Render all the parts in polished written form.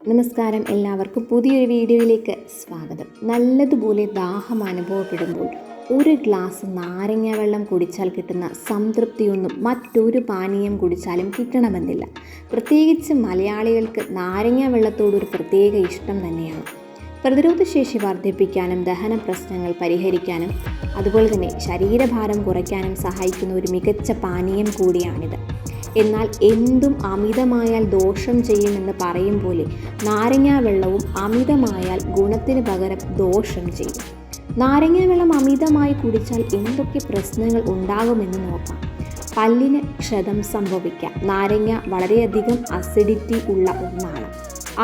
നമസ്കാരം, എല്ലാവർക്കും പുതിയൊരു വീഡിയോയിലേക്ക് സ്വാഗതം. നല്ലതുപോലെ ദാഹം അനുഭവപ്പെടുമ്പോൾ ഒരു ഗ്ലാസ് നാരങ്ങ വെള്ളം കുടിച്ചാൽ കിട്ടുന്ന സംതൃപ്തിയൊന്നും മറ്റൊരു പാനീയം കുടിച്ചാലും കിട്ടണമെന്നില്ല. പ്രത്യേകിച്ച് മലയാളികൾക്ക് നാരങ്ങ വെള്ളത്തോടൊരു പ്രത്യേക ഇഷ്ടം തന്നെയാണ്. പ്രതിരോധശേഷി വർദ്ധിപ്പിക്കാനും ദഹന പ്രശ്നങ്ങൾ പരിഹരിക്കാനും അതുപോലെ തന്നെ ശരീരഭാരം കുറയ്ക്കാനും സഹായിക്കുന്ന ഒരു മികച്ച പാനീയം കൂടിയാണിത്. എന്നാൽ എന്തും അമിതമായാൽ ദോഷം ചെയ്യുമെന്ന് പറയും പോലെ നാരങ്ങാ വെള്ളവും അമിതമായാൽ ഗുണത്തിന് പകരം ദോഷം ചെയ്യും. നാരങ്ങാ വെള്ളം അമിതമായി കുടിച്ചാൽ എന്തൊക്കെ പ്രശ്നങ്ങൾ ഉണ്ടാകുമെന്ന് നോക്കാം. പല്ലിന് ക്ഷതം സംഭവിക്കാം. നാരങ്ങ വളരെയധികം അസിഡിറ്റി ഉള്ള ഒന്നാണ്.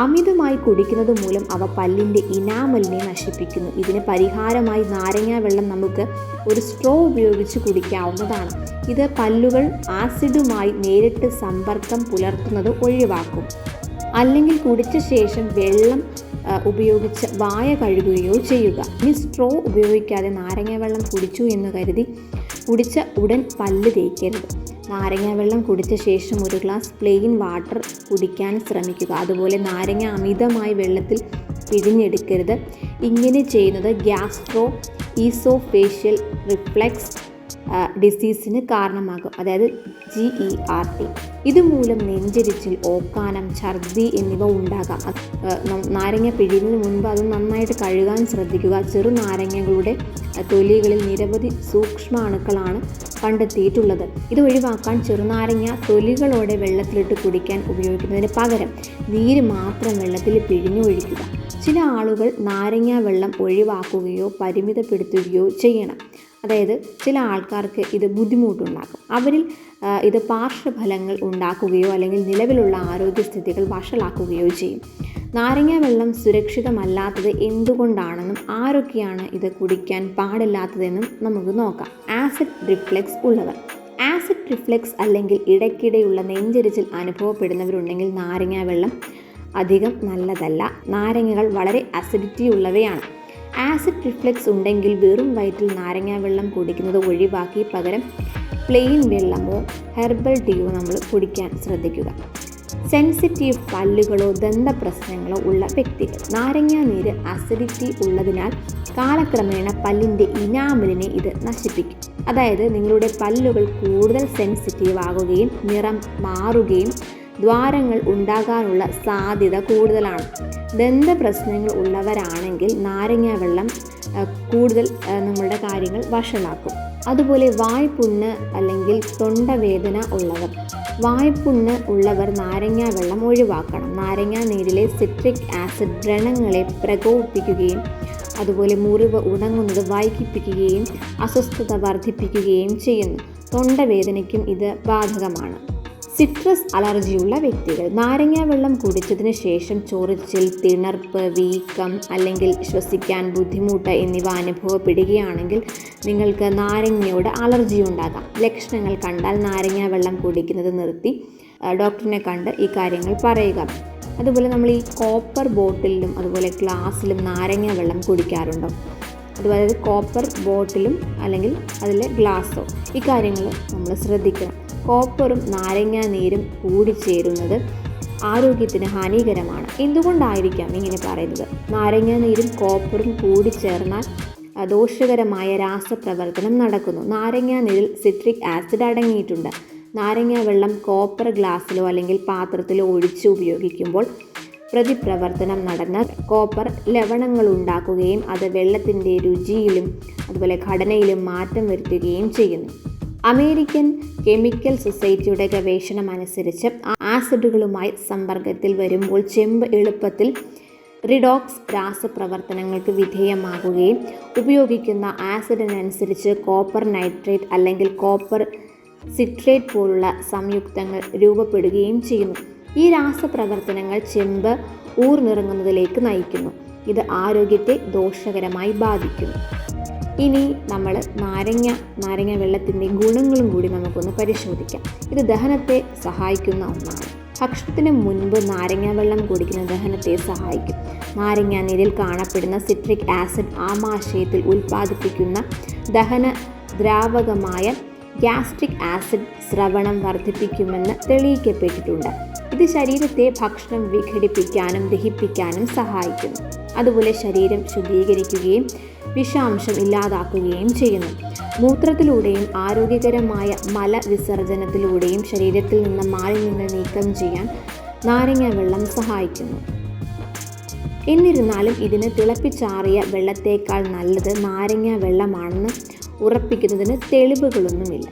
അമിതമായി കുടിക്കുന്നത് മൂലം അവ പല്ലിൻ്റെ ഇനാമലിനെ നശിപ്പിക്കുന്നു. ഇതിന് പരിഹാരമായി നാരങ്ങാ വെള്ളം നമുക്ക് ഒരു സ്ട്രോ ഉപയോഗിച്ച് കുടിക്കാവുന്നതാണ്. ഇത് പല്ലുകൾ ആസിഡുമായി നേരിട്ട് സമ്പർക്കം പുലർത്തുന്നത് ഒഴിവാക്കും. അല്ലെങ്കിൽ കുടിച്ച ശേഷം വെള്ളം ഉപയോഗിച്ച് വായ കഴുകുകയോ ചെയ്യുക. ഇനി സ്ട്രോ ഉപയോഗിക്കാതെ നാരങ്ങ വെള്ളം കുടിച്ചു എന്ന് കരുതി കുടിച്ച ഉടൻ പല്ല് തേക്കരുത്. നാരങ്ങ വെള്ളം കുടിച്ച ശേഷം ഒരു ഗ്ലാസ് പ്ലെയിൻ വാട്ടർ കുടിക്കാൻ ശ്രമിക്കുക. അതുപോലെ നാരങ്ങ അമിതമായി വെള്ളത്തിൽ പിഴിഞ്ഞെടുക്കരുത്. ഇങ്ങനെ ചെയ്യുന്നത് ഗ്യാസ്ട്രോ ഈസോഫേഷ്യൽ റിഫ്ലക്സ് ഡിസീസിന് കാരണമാകും, അതായത് GERD. ഇതുമൂലം നെഞ്ചരിച്ചിൽ, ഓക്കാനം, ഛർദി എന്നിവ ഉണ്ടാകാം. നാരങ്ങ പിഴിയുന്നതിന് മുൻപ് അത് നന്നായിട്ട് കഴുകാൻ ശ്രദ്ധിക്കുക. ചെറുനാരങ്ങകളുടെ തൊലികളിൽ നിരവധി സൂക്ഷ്മാണുക്കളാണ് കണ്ടെത്തിയിട്ടുള്ളത്. ഇത് ഒഴിവാക്കാൻ ചെറുനാരങ്ങ തൊലികളോടെ വെള്ളത്തിലിട്ട് കുടിക്കാൻ ഉപയോഗിക്കുന്നതിന് പകരം നീര് മാത്രം വെള്ളത്തിൽ പിഴിഞ്ഞൊഴിക്കുക. ചില ആളുകൾ നാരങ്ങ വെള്ളം ഒഴിവാക്കുകയോ പരിമിതപ്പെടുത്തുകയോ ചെയ്യണം. അതായത് ചില ആൾക്കാർക്ക് ഇത് ബുദ്ധിമുട്ടുണ്ടാക്കും. അവരിൽ ഇത് പാർശ്വഫലങ്ങൾ ഉണ്ടാക്കുകയോ അല്ലെങ്കിൽ നിലവിലുള്ള ആരോഗ്യസ്ഥിതികൾ വഷളാക്കുകയോ ചെയ്യും. നാരങ്ങ വെള്ളം സുരക്ഷിതമല്ലാത്തത് എന്തുകൊണ്ടാണെന്നും ആരൊക്കെയാണ് ഇത് കുടിക്കാൻ പാടില്ലാത്തതെന്നും നമുക്ക് നോക്കാം. ആസിഡ് റിഫ്ലക്സ് ഉള്ളവർ. ആസിഡ് റിഫ്ലക്സ് അല്ലെങ്കിൽ ഇടയ്ക്കിടെയുള്ള നെഞ്ചരിച്ചിൽ അനുഭവപ്പെടുന്നവരുണ്ടെങ്കിൽ നാരങ്ങ വെള്ളം അധികം നല്ലതല്ല. നാരങ്ങകൾ വളരെ അസിഡിറ്റി ഉള്ളവയാണ്. ആസിഡ് റിഫ്ലക്സ് ഉണ്ടെങ്കിൽ വെറും വയറ്റിൽ നാരങ്ങ വെള്ളം കുടിക്കുന്നത് ഒഴിവാക്കി പകരം പ്ലെയിൻ വെള്ളമോ ഹെർബൽ ടീയോ നമ്മൾ കുടിക്കാൻ ശ്രദ്ധിക്കുക. സെൻസിറ്റീവ് പല്ലുകളോ ദന്തപ്രശ്നങ്ങളോ ഉള്ള വ്യക്തികൾ. നാരങ്ങ നീര് അസിഡിറ്റി ഉള്ളതിനാൽ കാലക്രമേണ പല്ലിൻ്റെ ഇനാമലിനെ ഇത് നശിപ്പിക്കും. അതായത് നിങ്ങളുടെ പല്ലുകൾ കൂടുതൽ സെൻസിറ്റീവ് ആകുകയും നിറം മാറുകയും ദ്വാരങ്ങൾ ഉണ്ടാകാനുള്ള സാധ്യത കൂടുതലാണ്. ദന്തപ്രശ്നങ്ങൾ ഉള്ളവരാണെങ്കിൽ നാരങ്ങ വെള്ളം കൂടുതൽ നമ്മളുടെ കാര്യങ്ങൾ വഷളാക്കും. അതുപോലെ വായ്പുണ്ണ് അല്ലെങ്കിൽ തൊണ്ടവേദന ഉള്ളവർ. വായ്പുണ്ണ് ഉള്ളവർ നാരങ്ങ വെള്ളം ഒഴിവാക്കണം. നാരങ്ങ നീരിലെ സിട്രിക് ആസിഡ് വ്രണങ്ങളെ പ്രകോപിപ്പിക്കുകയും അതുപോലെ മുറിവ് ഉണങ്ങുന്നത് വൈകിപ്പിക്കുകയും അസ്വസ്ഥത വർദ്ധിപ്പിക്കുകയും ചെയ്യുന്നു. തൊണ്ടവേദനയ്ക്കും ഇത് ബാധകമാണ്. സിട്രസ് അലർജിയുള്ള വ്യക്തികൾ. നാരങ്ങ വെള്ളം കുടിച്ചതിന് ശേഷം ചൊറിച്ചിൽ, തിണർപ്പ്, വീക്കം അല്ലെങ്കിൽ ശ്വസിക്കാൻ ബുദ്ധിമുട്ട് എന്നിവ അനുഭവപ്പെടുകയാണെങ്കിൽ നിങ്ങൾക്ക് നാരങ്ങയോട് അലർജി ഉണ്ടാകാം. ലക്ഷണങ്ങൾ കണ്ടാൽ നാരങ്ങ വെള്ളം കുടിക്കുന്നത് നിർത്തി ഡോക്ടറിനെ കണ്ട് ഈ കാര്യങ്ങൾ പറയുക. അതുപോലെ നമ്മൾ ഈ കോപ്പർ ബോട്ടിലും അതുപോലെ ഗ്ലാസ്സിലും നാരങ്ങ വെള്ളം കുടിക്കാറുണ്ടോ? അതുപോലെ കോപ്പർ ബോട്ടിലും അല്ലെങ്കിൽ അതിലെ ഗ്ലാസ്സോ, ഈ കാര്യങ്ങൾ നമ്മൾ ശ്രദ്ധിക്കണം. കോപ്പറും നാരങ്ങ നീരും കൂടിച്ചേരുന്നത് ആരോഗ്യത്തിന് ഹാനികരമാണ്. എന്തുകൊണ്ടായിരിക്കാം ഇങ്ങനെ പറയുന്നത്? നാരങ്ങ നീരും കോപ്പറും കൂടിച്ചേർന്നാൽ ദോഷകരമായ രാസപ്രവർത്തനം നടക്കുന്നു. നാരങ്ങ നീരിൽ സിട്രിക് ആസിഡ് അടങ്ങിയിട്ടുണ്ട്. നാരങ്ങ വെള്ളം കോപ്പർ ഗ്ലാസ്സിലോ അല്ലെങ്കിൽ പാത്രത്തിലോ ഒഴിച്ച് ഉപയോഗിക്കുമ്പോൾ പ്രതിപ്രവർത്തനം നടന്ന് കോപ്പർ ലവണങ്ങൾ ഉണ്ടാക്കുകയും അത് വെള്ളത്തിൻ്റെ രുചിയിലും അതുപോലെ ഘടനയിലും മാറ്റം വരുത്തുകയും ചെയ്യുന്നു. അമേരിക്കൻ കെമിക്കൽ സൊസൈറ്റിയുടെ ഗവേഷണം അനുസരിച്ച് ആസിഡുകളുമായി സമ്പർക്കത്തിൽ വരുമ്പോൾ ചെമ്പ് എളുപ്പത്തിൽ റിഡോക്സ് രാസപ്രവർത്തനങ്ങൾക്ക് വിധേയമാകുകയും ഉപയോഗിക്കുന്ന ആസിഡിനനുസരിച്ച് കോപ്പർ നൈട്രേറ്റ് അല്ലെങ്കിൽ കോപ്പർ സിട്രേറ്റ് പോലുള്ള സംയുക്തങ്ങൾ രൂപപ്പെടുകയും ചെയ്യുന്നു. ഈ രാസപ്രവർത്തനങ്ങൾ ചെമ്പ് ഊർന്നിറങ്ങുന്നതിലേക്ക് നയിക്കുന്നു. ഇത് ആരോഗ്യത്തെ ദോഷകരമായി ബാധിക്കുന്നു. ഇനി നമ്മൾ നാരങ്ങ വെള്ളത്തിൻ്റെ ഗുണങ്ങളും കൂടി നമുക്കൊന്ന് പരിശോധിക്കാം. ഇത് ദഹനത്തെ സഹായിക്കുന്ന ഒന്നാണ്. ഭക്ഷണത്തിന് മുൻപ് നാരങ്ങ വെള്ളം കുടിക്കുന്ന ദഹനത്തെ സഹായിക്കും. നാരങ്ങ നീരിൽ കാണപ്പെടുന്ന സിട്രിക് ആസിഡ് ആമാശയത്തിൽ ഉൽപ്പാദിപ്പിക്കുന്ന ദഹന ദ്രാവകമായ ഗ്യാസ്ട്രിക് ആസിഡ് സ്രവണം വർദ്ധിപ്പിക്കുമെന്ന് തെളിയിക്കപ്പെട്ടിട്ടുണ്ട്. ഇത് ശരീരത്തെ ഭക്ഷണം വിഘടിപ്പിക്കാനും ദഹിപ്പിക്കാനും സഹായിക്കുന്നു. അതുപോലെ ശരീരം ശുദ്ധീകരിക്കുകയും വിഷാംശം ഇല്ലാതാക്കുകയും ചെയ്യുന്നു. മൂത്രത്തിലൂടെയും ആരോഗ്യകരമായ മലവിസർജനത്തിലൂടെയും ശരീരത്തിൽ നിന്ന് മാലിന്യങ്ങൾ നീക്കം ചെയ്യാൻ നാരങ്ങ വെള്ളം സഹായിക്കുന്നു. എന്നിരുന്നാലും ഇതിന് തിളപ്പിച്ചാറിയ വെള്ളത്തേക്കാൾ നല്ലത് നാരങ്ങ വെള്ളമാണെന്ന് ഉറപ്പിക്കുന്നതിന് തെളിവുകളൊന്നുമില്ല.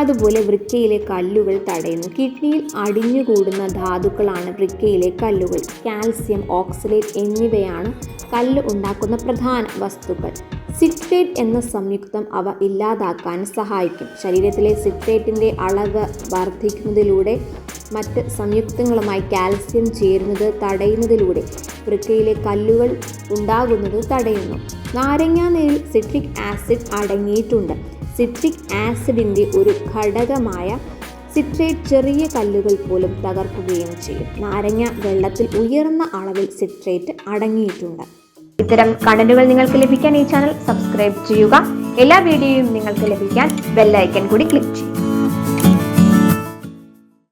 അതുപോലെ വൃക്കയിലെ കല്ലുകൾ തടയുന്നു. കിഡ്നിയിൽ അടിഞ്ഞുകൂടുന്ന ധാതുക്കളാണ് വൃക്കയിലെ കല്ലുകൾ. കാൽസ്യം, ഓക്സലേറ്റ് എന്നിവയാണ് കല്ല് ഉണ്ടാക്കുന്ന പ്രധാന വസ്തുക്കൾ. സിട്രേറ്റ് എന്ന സംയുക്തം അവ ഇല്ലാതാക്കാൻ സഹായിക്കും. ശരീരത്തിലെ സിട്രേറ്റിൻ്റെ അളവ് വർദ്ധിക്കുന്നതിലൂടെ മറ്റ് സംയുക്തങ്ങളുമായി കാൽസ്യം ചേരുന്നത് തടയുന്നതിലൂടെ വൃക്കയിലെ കല്ലുകൾ ഉണ്ടാകുന്നത് തടയുന്നു. നാരങ്ങാനീരിൽ സിട്രിക് ആസിഡ് അടങ്ങിയിട്ടുണ്ട്. സിട്രിക് ആസിഡിൻ്റെ ഒരു ഘടകമായ സിട്രേറ്റ് ചെറിയ കല്ലുകൾ പോലും തകർക്കുകയും ചെയ്യും. നാരങ്ങ വെള്ളത്തിൽ ഉയർന്ന അളവിൽ സിട്രേറ്റ് അടങ്ങിയിട്ടുണ്ട്. ഇത്തരം കണ്ടന്റുകൾ നിങ്ങൾക്ക് ലഭിക്കാൻ ഈ ചാനൽ സബ്സ്ക്രൈബ് ചെയ്യുക. എല്ലാ വീഡിയോയും നിങ്ങൾക്ക് ലഭിക്കാൻ ബെൽ ഐക്കൺ കൂടി ക്ലിക്ക് ചെയ്യുക.